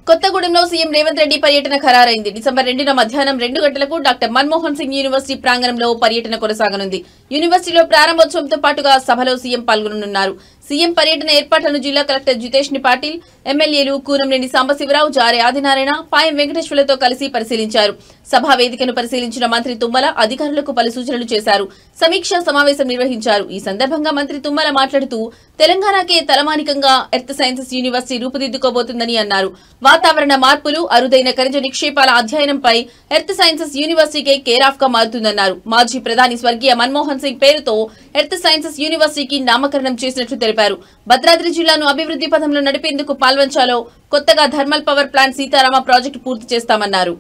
కొత్తగూడెంలో సీఎం రేవంత్ రెడ్డి పర్యటన ఖరారైంది. డిసెంబర్ 2న మధ్యాహ్నం 2 గంటలకు డాక్టర్ మన్మోహన్ సింగ్ యూనివర్సిటీ ప్రాంగణంలో పర్యటన కొనసాగనుంది. యూనివర్సిటీలో ప్రారంభోత్సవంతో పాటుగా సభలో సీఎం పాల్గొననున్నారు. సీఎం పర్యటన ఏర్పాట్లను జిల్లా కలెక్టర్ జితేష్ ని పాటిల్, ఎమ్మెల్యేలు కూనంనేని సాంబశివరావు, జారే ఆదినారాయణ, పాయం వెంకటేశ్వర్లతో కలిసి పరిశీలించారు. సభా వేదికను పరిశీలించిన మంత్రి తుమ్మల అధికారులకు పలు సూచనలు చేశారు. సమీక్షా సమావేశం నిర్వహించారు. ఈ సందర్భంగా మంత్రి తుమ్మల మాట్లాడుతూ తెలంగాణకే తలమానికంగా ఎర్త్ సైన్సెస్ యూనివర్సిటీ రూపుదిద్దుకోబోతుందని అన్నారు. వాతావరణ మార్పులు, అరుదైన ఖనిజ నిక్షేపాల అధ్యయనంపై ఎర్త్ సైన్సెస్ యూనివర్సిటీకే కేర్ ఆఫ్ గా మారుతుందన్నారు. మాజీ ప్రధాని స్వర్గీయ మన్మోహన్ సింగ్ పేరుతో ఎర్త్ సైన్సెస్ యూనివర్సిటీకి నామకరణం చేసినట్లు తెలిపారు. భద్రాద్రి జిల్లాను అభివృద్ధి పథంలో నడిపేందుకు పాల్వంచాలో కొత్తగా thermal power plant Sitarama project పూర్తి చేస్తామన్నారు.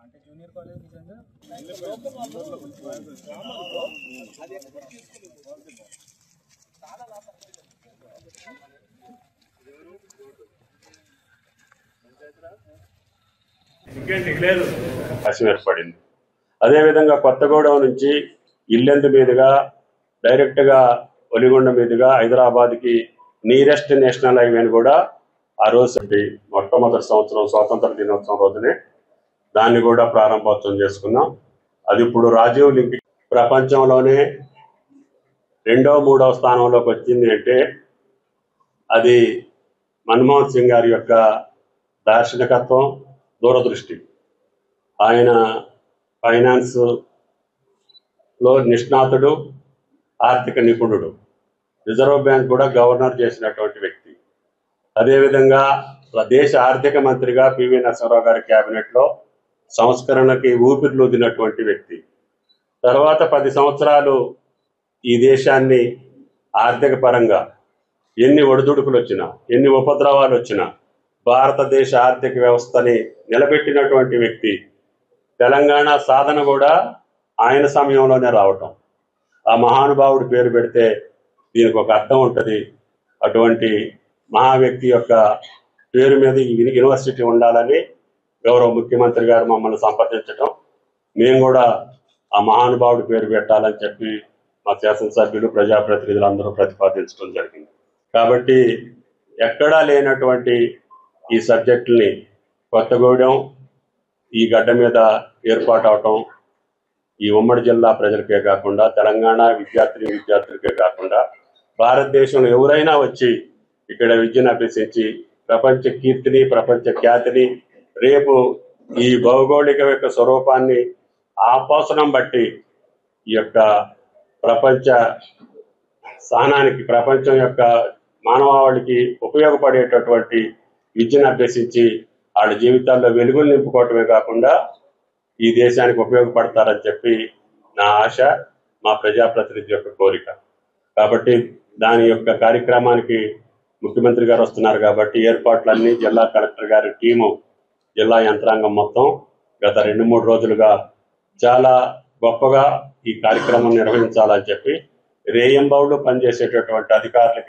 అంటే జూనియర్ కాలేజ్ నిజంగా ఏర్పడింది. అదేవిధంగా కొత్తగూడెం నుంచి ఇల్లెందు మీదుగా డైరెక్ట్ గా ఒలిగొండ మీదుగా హైదరాబాద్కి నియరెస్ట్ నేషనల్ హైవేని కూడా ఆ రోజు మొట్టమొదటి సంవత్సరం స్వాతంత్ర దినోత్సవం రోజునే దాన్ని కూడా ప్రారంభోత్సవం చేసుకున్నాం. అది ఇప్పుడు రాజీవ్ లింక్ ప్రపంచంలోనే 2వ 3వ స్థానంలోకి వచ్చింది అంటే అది మన్మోహన్ సింగ్ గారి యొక్క దార్శనికత్వం, దూరదృష్టి. ఆయన ఫైనాన్స్ లో నిష్ణాతుడు, ఆర్థిక నిపుణుడు, రిజర్వ్ బ్యాంక్ కూడా గవర్నర్ చేసినటువంటి వ్యక్తి. అదేవిధంగా దేశ ఆర్థిక మంత్రిగా పివి నరసింహారావు గారి క్యాబినెట్లో సంస్కరణకి ఊపిరిలూదినటువంటి వ్యక్తి. తర్వాత 10 సంవత్సరాలు ఈ దేశాన్ని ఆర్థిక పరంగా ఎన్ని ఒడిదుడుకులు వచ్చినా, ఎన్ని ఉపద్రవాలు వచ్చినా భారతదేశ ఆర్థిక వ్యవస్థని నిలబెట్టినటువంటి వ్యక్తి. తెలంగాణ సాధన కూడా ఆయన సమయంలోనే రావటం. ఆ మహానుభావుడి పేరు పెడితే దీనికి ఒక అర్థం ఉంటుంది. అటువంటి మహా వ్యక్తి యొక్క పేరు మీద ఈ యూనివర్సిటీ ఉండాలని గౌరవ ముఖ్యమంత్రి గారు మమ్మల్ని సంప్రదించడం, మేము కూడా ఆ మహానుభావుడి పేరు పెట్టాలని చెప్పి మా శాసనసభ్యులు, ప్రజాప్రతినిధులు అందరూ ప్రతిపాదించడం జరిగింది. కాబట్టి ఎక్కడా లేనటువంటి ఈ సబ్జెక్టుల్ని కొత్తగూడెం ఈ గడ్డ మీద ఏర్పాటు అవటం ఈ ఉమ్మడి జిల్లా ప్రజలకే కాకుండా, తెలంగాణ విద్యార్థులకే కాకుండా భారతదేశంలో ఎవరైనా వచ్చి ఇక్కడ విద్యను అభ్యసించి ప్రపంచ కీర్తిని, ప్రపంచ ఖ్యాతిని, రేపు ఈ భౌగోళిక యొక్క స్వరూపాన్ని ఆపోసనం బట్టి ఈ యొక్క ప్రపంచ స్థానానికి, ప్రపంచం యొక్క మానవాళికి ఉపయోగపడేటటువంటి విద్యను అభ్యసించి వాళ్ళ జీవితాల్లో వెలుగులు నింపుకోవటమే కాకుండా ఈ దేశానికి ఉపయోగపడతారని చెప్పి నా ఆశ, మా ప్రజాప్రతినిధి యొక్క కోరిక. కాబట్టి దాని యొక్క కార్యక్రమానికి ముఖ్యమంత్రి గారు వస్తున్నారు కాబట్టి ఏర్పాట్లన్నీ జిల్లా కలెక్టర్ గారి టీము, జిల్లా యంత్రాంగం మొత్తం గత 2-3 రోజులుగా చాలా గొప్పగా ఈ కార్యక్రమం నిర్వహించాలని చెప్పి రేయింబౌళ్ళు పనిచేసేటటువంటి అధికారులకి